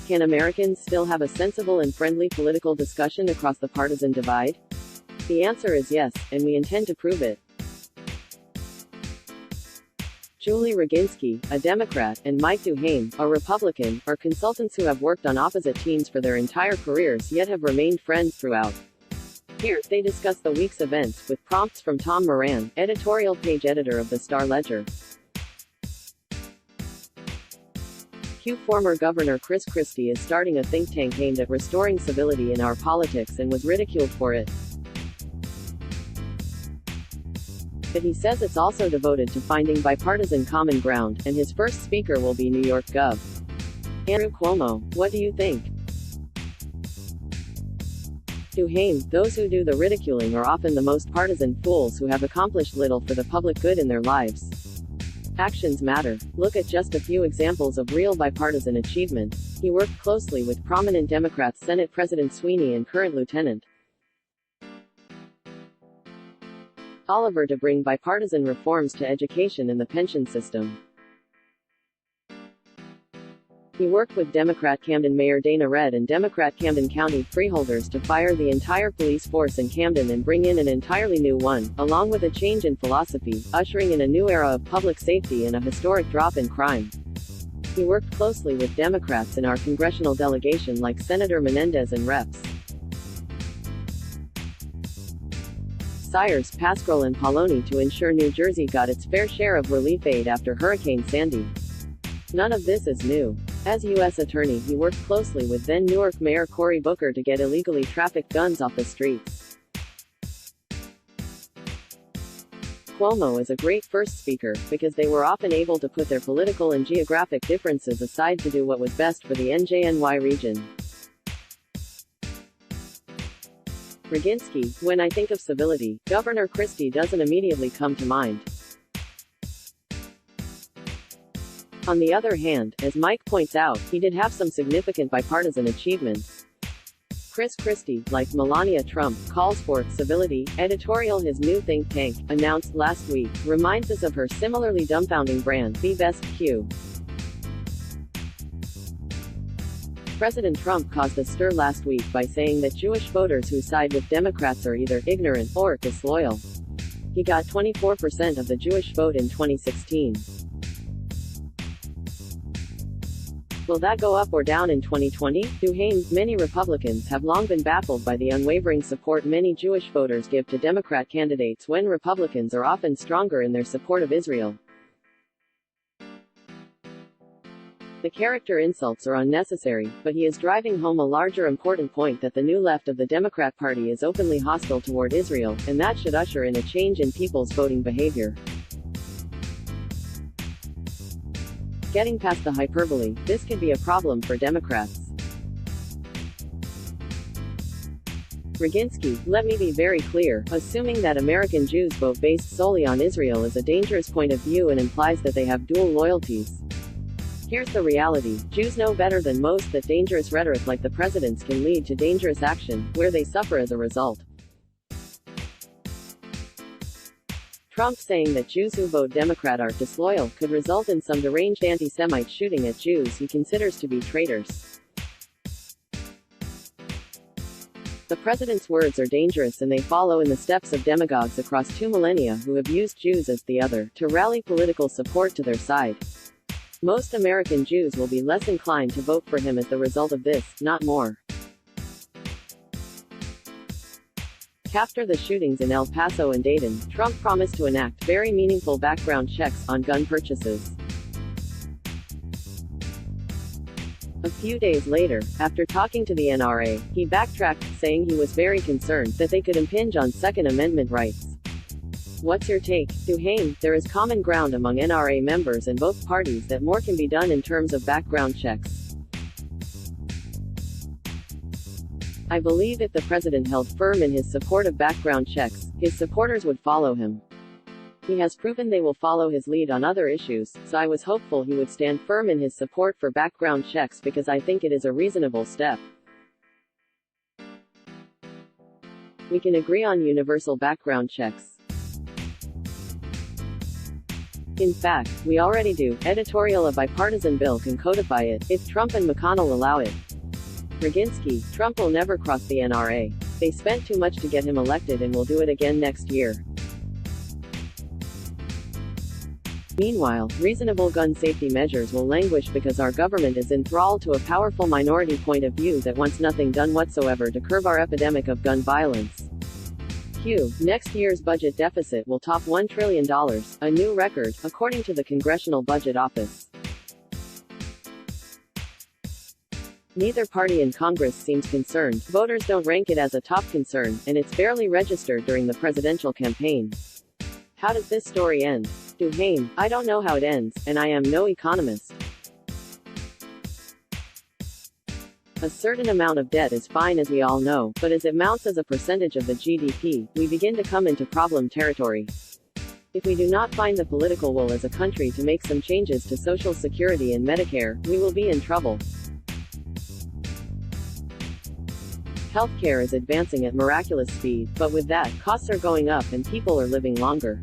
Can Americans still have a sensible and friendly political discussion across the partisan divide? The answer is yes, and we intend to prove it. Julie Roginski, a Democrat, and Mike Duhame, a Republican, are consultants who have worked on opposite teams for their entire careers yet have remained friends throughout. Here, they discuss the week's events, with prompts from Tom Moran, editorial page editor of the Star-Ledger. Former Governor Christie is starting a think tank aimed at restoring civility in our politics and was ridiculed for it. But he says it's also devoted to finding bipartisan common ground, and his first speaker will be New York Gov. Andrew Cuomo, what do you think? Duhame, those who do the ridiculing are often the most partisan fools who have accomplished little for the public good in their lives. Actions matter. Look at just a few examples of real bipartisan achievement. He worked closely with prominent Democrats Senate President Sweeney and current Lieutenant Oliver to bring bipartisan reforms to education and the pension system. He worked with Democrat Camden Mayor Dana Red and Democrat Camden County freeholders to fire the entire police force in Camden and bring in an entirely new one, along with a change in philosophy, ushering in a new era of public safety and a historic drop in crime. He worked closely with Democrats in our congressional delegation like Senator Menendez and Reps. Sayers, Pascrell and Poloni to ensure New Jersey got its fair share of relief aid after Hurricane Sandy. None of this is new. As U.S. Attorney, he worked closely with then Newark Mayor Cory Booker to get illegally trafficked guns off the streets. Cuomo is a great first speaker, because they were often able to put their political and geographic differences aside to do what was best for the NJNY region. Roginski, when I think of civility, Governor Christie doesn't immediately come to mind. On the other hand, as Mike points out, he did have some significant bipartisan achievements. Christie, like Melania Trump, calls for civility. Editorial his new think tank, announced last week, reminds us of her similarly dumbfounding brand, Be Best Q. President Trump caused a stir last week by saying that Jewish voters who side with Democrats are either ignorant or disloyal. He got 24% of the Jewish vote in 2016. Will that go up or down in 2020? Duhame, many Republicans have long been baffled by the unwavering support many Jewish voters give to Democrat candidates when Republicans are often stronger in their support of Israel. The character insults are unnecessary, but he is driving home a larger important point that the new left of the Democrat Party is openly hostile toward Israel, and that should usher in a change in people's voting behavior. Getting past the hyperbole, this could be a problem for Democrats. Roginski, let me be very clear, assuming that American Jews vote based solely on Israel is a dangerous point of view and implies that they have dual loyalties. Here's the reality, Jews know better than most that dangerous rhetoric like the president's can lead to dangerous action, where they suffer as a result. Trump saying that Jews who vote Democrat are disloyal could result in some deranged anti-Semite shooting at Jews he considers to be traitors. The president's words are dangerous and they follow in the steps of demagogues across 2 millennia who have used Jews as the other to rally political support to their side. Most American Jews will be less inclined to vote for him as the result of this, not more. After the shootings in El Paso and Dayton, Trump promised to enact very meaningful background checks on gun purchases. A few days later, after talking to the NRA, he backtracked, saying he was very concerned that they could impinge on Second Amendment rights. What's your take? Duhame, there is common ground among NRA members and both parties that more can be done in terms of background checks. I believe if the president held firm in his support of background checks, his supporters would follow him. He has proven they will follow his lead on other issues, so I was hopeful he would stand firm in his support for background checks because I think it is a reasonable step. We can agree on universal background checks. In fact, we already do. Editorial: a bipartisan bill can codify it, if Trump and McConnell allow it. Ragginsky: Trump will never cross the NRA. They spent too much to get him elected and will do it again next year. Meanwhile, reasonable gun safety measures will languish because our government is enthralled to a powerful minority point of view that wants nothing done whatsoever to curb our epidemic of gun violence. Q. Next year's budget deficit will top $1 trillion, a new record, according to the Congressional Budget Office. Neither party in Congress seems concerned. Voters don't rank it as a top concern, and it's barely registered during the presidential campaign. How does this story end? Duhaime: I don't know how it ends, and I am no economist. A certain amount of debt is fine, as we all know, but as it mounts as a percentage of the GDP, we begin to come into problem territory. If we do not find the political will as a country to make some changes to Social Security and Medicare, we will be in trouble. Healthcare is advancing at miraculous speed, but with that, costs are going up and people are living longer.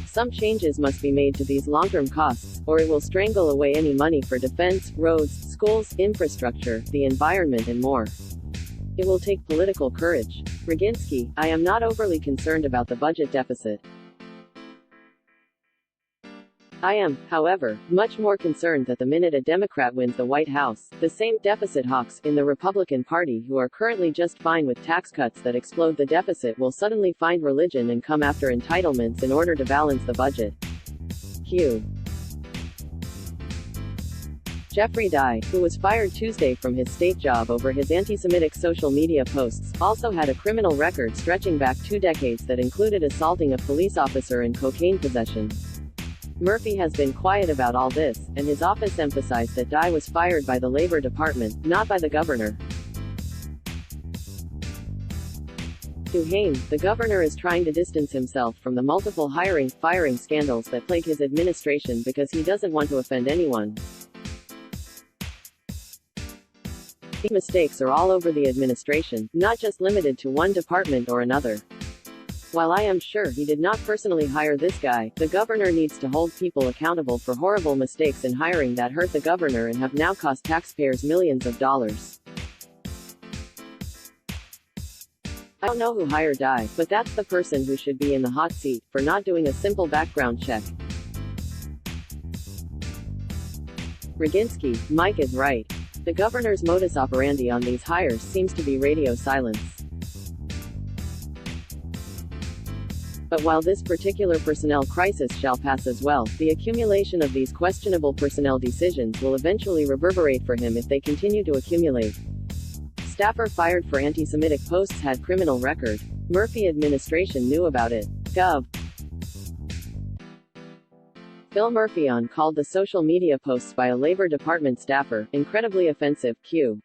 Some changes must be made to these long-term costs, or it will strangle away any money for defense, roads, schools, infrastructure, the environment and more. It will take political courage. Ragginsky: I am not overly concerned about the budget deficit. I am, however, much more concerned that the minute a Democrat wins the White House, the same deficit hawks in the Republican Party who are currently just fine with tax cuts that explode the deficit will suddenly find religion and come after entitlements in order to balance the budget. Q. Jeffrey Dye, who was fired Tuesday from his state job over his anti-Semitic social media posts, also had a criminal record stretching back 2 decades that included assaulting a police officer and cocaine possession. Murphy has been quiet about all this, and his office emphasized that Dye was fired by the Labor Department, not by the governor. Duhaime: the governor is trying to distance himself from the multiple hiring-firing scandals that plague his administration because he doesn't want to offend anyone. These mistakes are all over the administration, not just limited to one department or another. While I am sure he did not personally hire this guy, the governor needs to hold people accountable for horrible mistakes in hiring that hurt the governor and have now cost taxpayers millions of dollars. I don't know who hired Dye, but that's the person who should be in the hot seat, for not doing a simple background check. Ragginsky: Mike is right. The governor's modus operandi on these hires seems to be radio silence. But while this particular personnel crisis shall pass as well, the accumulation of these questionable personnel decisions will eventually reverberate for him if they continue to accumulate. Staffer fired for anti-Semitic posts had criminal record. Murphy administration knew about it. Gov. Phil Murphy on called the social media posts by a Labor Department staffer incredibly offensive. Q.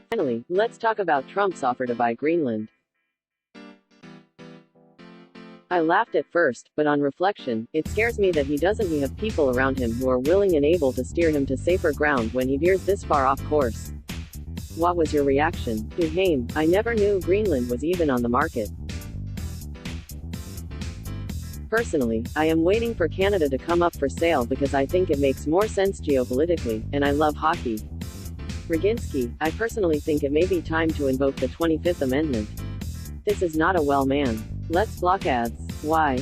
Finally, let's talk about Trump's offer to buy Greenland. I laughed at first, but on reflection, it scares me that he doesn't have people around him who are willing and able to steer him to safer ground when he veers this far off course. What was your reaction? Duhaime: I never knew Greenland was even on the market. Personally, I am waiting for Canada to come up for sale because I think it makes more sense geopolitically, and I love hockey. Ragginsky: I personally think it may be time to invoke the 25th Amendment. This is not a well man. Let's block ads. Why?